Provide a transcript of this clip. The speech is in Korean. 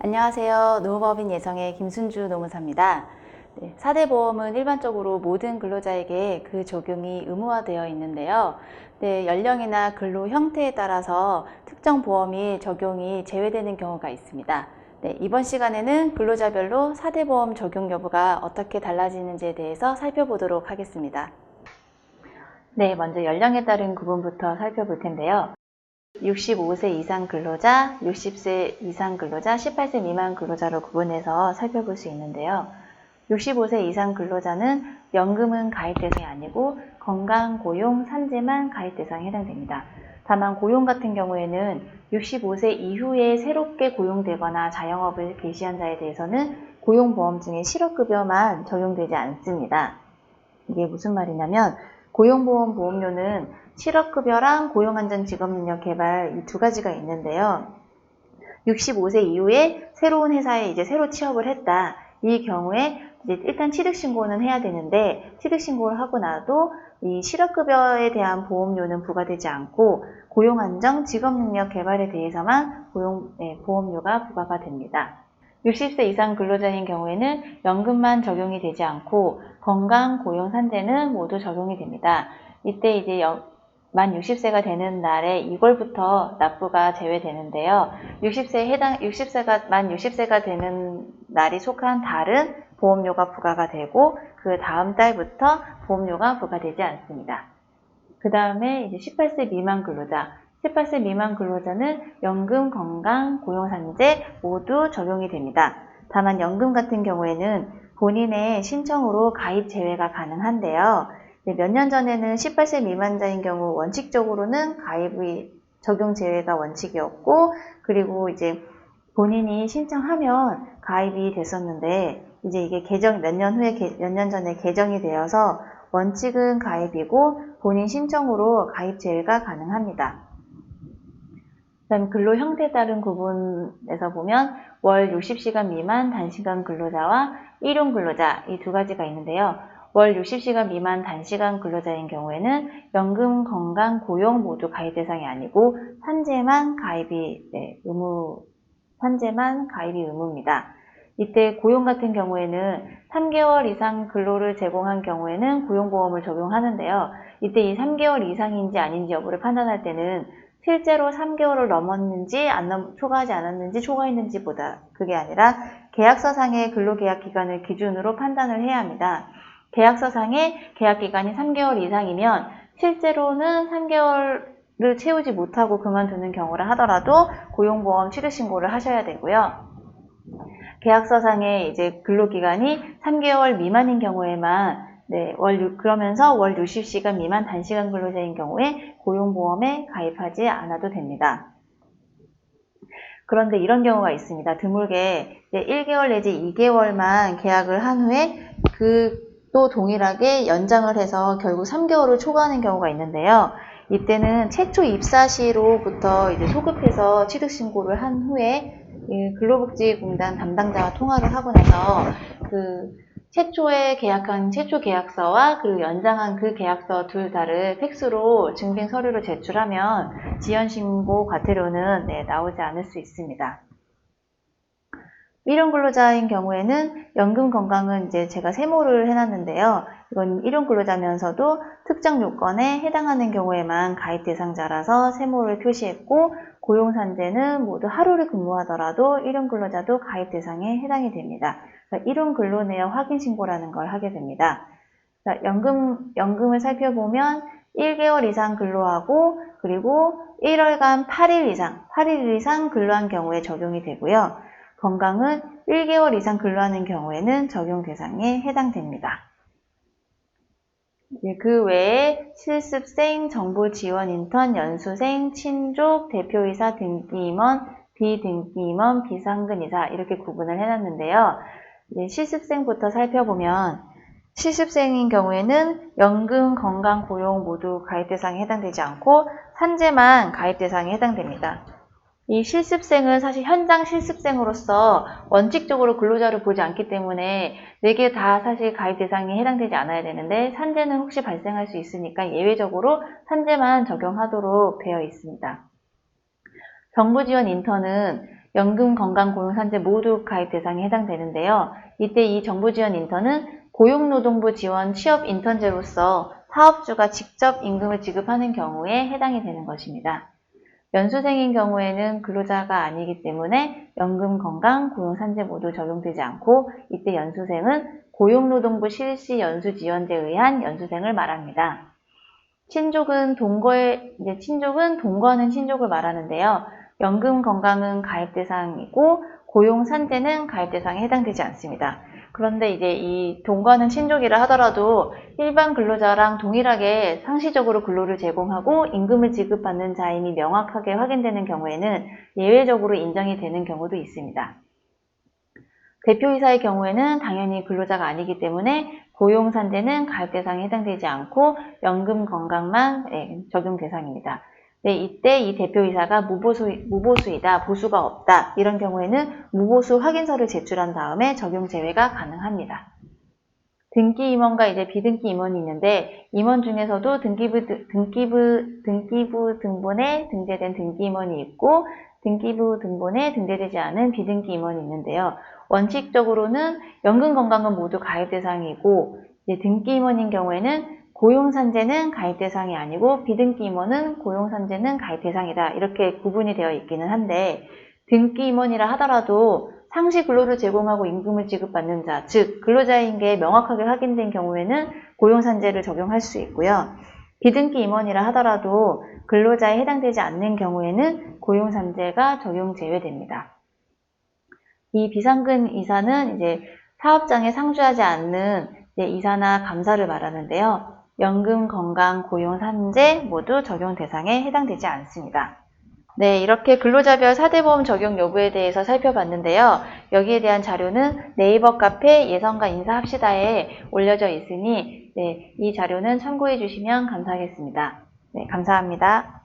안녕하세요. 노무법인 예성의 김순주 노무사입니다. 4대 보험은 일반적으로 모든 근로자에게 그 적용이 의무화되어 있는데요. 연령이나 근로 형태에 따라서 특정 보험이 적용이 제외되는 경우가 있습니다. 이번 시간에는 근로자별로 4대 보험 적용 여부가 어떻게 달라지는지에 대해서 살펴보도록 하겠습니다. 먼저 연령에 따른 구분부터 살펴볼 텐데요. 65세 이상 근로자, 60세 이상 근로자, 18세 미만 근로자로 구분해서 살펴볼 수 있는데요. 65세 이상 근로자는 연금은 가입 대상이 아니고 건강, 고용, 산재만 가입 대상에 해당됩니다. 다만 고용 같은 경우에는 65세 이후에 새롭게 고용되거나 자영업을 개시한 자에 대해서는 고용보험증의 실업급여만 적용되지 않습니다. 이게 무슨 말이냐면 고용보험 보험료는 실업급여랑 고용안전직업능력 개발 이 두 가지가 있는데요. 65세 이후에 새로운 회사에 새로 취업을 했다. 이 경우에 일단 취득신고는 해야 되는데 취득신고를 하고 나도 이 실업급여에 대한 보험료는 부과되지 않고 고용안정, 직업능력 개발에 대해서만 보험료가 부과가 됩니다. 60세 이상 근로자인 경우에는 연금만 적용이 되지 않고 건강, 고용, 산재는 모두 적용이 됩니다. 이때 만 60세가 되는 날에 2월부터 납부가 제외되는데요. 만 60세가 되는 날이 속한 달은 보험료가 부과가 되고 그 다음 달부터 보험료가 부과되지 않습니다. 그 다음에 18세 미만 근로자. 18세 미만 근로자는 연금, 건강, 고용산재 모두 적용이 됩니다. 다만 연금 같은 경우에는 본인의 신청으로 가입 제외가 가능한데요. 몇 년 전에는 18세 미만자인 경우 원칙적으로는 가입이 적용 제외가 원칙이었고 그리고 본인이 신청하면 가입이 됐었는데 이게 몇 년 전에 개정이 되어서 원칙은 가입이고 본인 신청으로 가입 제외가 가능합니다. 그다음 근로 형태에 따른 구분에서 보면 월 60시간 미만 단시간 근로자와 일용 근로자 이 두 가지가 있는데요. 월 60시간 미만 단시간 근로자인 경우에는 연금, 건강, 고용 모두 가입 대상이 아니고 산재만 가입이 의무입니다. 이때 고용 같은 경우에는 3개월 이상 근로를 제공한 경우에는 고용보험을 적용하는데요. 이때 이 3개월 이상인지 아닌지 여부를 판단할 때는 실제로 3개월을 넘었는지 초과하지 않았는지 초과했는지보다 그게 아니라 계약서상의 근로계약 기간을 기준으로 판단을 해야 합니다. 계약서상의 계약기간이 3개월 이상이면 실제로는 3개월을 채우지 못하고 그만두는 경우를 하더라도 고용보험 취득신고를 하셔야 되고요. 계약서상의 근로기간이 3개월 미만인 경우에만 그러면서 월 60시간 미만 단시간 근로자인 경우에 고용보험에 가입하지 않아도 됩니다. 그런데 이런 경우가 있습니다. 드물게 1개월 내지 2개월만 계약을 한 후에 또 동일하게 연장을 해서 결국 3개월을 초과하는 경우가 있는데요. 이때는 최초 입사 시로부터 소급해서 취득신고를 한 후에 근로복지공단 담당자와 통화를 하고 나서 최초에 계약한 최초 계약서와 그리고 연장한 그 계약서 둘 다를 팩스로 증빙 서류로 제출하면 지연신고 과태료는 나오지 않을 수 있습니다. 일용 근로자인 경우에는 연금 건강은 제가 세모를 해놨는데요. 이건 일용 근로자면서도 특정 요건에 해당하는 경우에만 가입 대상자라서 세모를 표시했고 고용산재는 모두 하루를 근무하더라도 일용 근로자도 가입 대상에 해당이 됩니다. 일용 근로 내역 확인 신고라는 걸 하게 됩니다. 연금을 살펴보면 1개월 이상 근로하고 그리고 1월간 8일 이상 근로한 경우에 적용이 되고요. 건강은 1개월 이상 근로하는 경우에는 적용 대상에 해당됩니다. 그 외에 실습생, 정보지원 인턴, 연수생, 친족, 대표이사, 등기임원, 비등기임원, 비상근이사 이렇게 구분을 해놨는데요. 실습생부터 살펴보면 실습생인 경우에는 연금, 건강, 고용 모두 가입 대상에 해당되지 않고 산재만 가입 대상에 해당됩니다. 이 실습생은 사실 현장 실습생으로서 원칙적으로 근로자를 보지 않기 때문에 4개 다 사실 가입 대상에 해당되지 않아야 되는데 산재는 혹시 발생할 수 있으니까 예외적으로 산재만 적용하도록 되어 있습니다. 정보지원 인턴은 연금, 건강, 고용산재 모두 가입 대상에 해당되는데요. 이때 이 정부 지원 인턴은 고용노동부 지원 취업 인턴제로서 사업주가 직접 임금을 지급하는 경우에 해당이 되는 것입니다. 연수생인 경우에는 근로자가 아니기 때문에 연금, 건강, 고용산재 모두 적용되지 않고 이때 연수생은 고용노동부 실시 연수지원제에 의한 연수생을 말합니다. 친족은 동거하는 친족을 말하는데요. 연금, 건강은 가입 대상이고 고용, 산재는 가입 대상에 해당되지 않습니다. 그런데 이제 이 동거하는 친족이라 하더라도 일반 근로자랑 동일하게 상시적으로 근로를 제공하고 임금을 지급받는 자임이 명확하게 확인되는 경우에는 예외적으로 인정이 되는 경우도 있습니다. 대표이사의 경우에는 당연히 근로자가 아니기 때문에 고용, 산재는 가입 대상에 해당되지 않고 연금, 건강만 적용 대상입니다. 네, 이때 이 대표이사가 무보수이다, 보수가 없다 이런 경우에는 무보수 확인서를 제출한 다음에 적용 제외가 가능합니다. 등기 임원과 이제 비등기 임원이 있는데 임원 중에서도 등기부 등본에 등재된 등기 임원이 있고 등기부 등본에 등재되지 않은 비등기 임원이 있는데요. 원칙적으로는 연금, 건강은 모두 가입 대상이고 등기 임원인 경우에는 고용산재는 가입 대상이 아니고 비등기 임원은 고용산재는 가입 대상이다. 이렇게 구분이 되어 있기는 한데 등기 임원이라 하더라도 상시 근로를 제공하고 임금을 지급받는 자, 즉 근로자인 게 명확하게 확인된 경우에는 고용산재를 적용할 수 있고요. 비등기 임원이라 하더라도 근로자에 해당되지 않는 경우에는 고용산재가 적용 제외됩니다. 이 비상근 이사는 이제 사업장에 상주하지 않는 이사나 감사를 말하는데요. 연금, 건강, 고용, 산재 모두 적용 대상에 해당되지 않습니다. 네, 이렇게 근로자별 4대 보험 적용 여부에 대해서 살펴봤는데요. 여기에 대한 자료는 네이버 카페 예성과 인사합시다에 올려져 있으니 이 자료는 참고해 주시면 감사하겠습니다. 네, 감사합니다.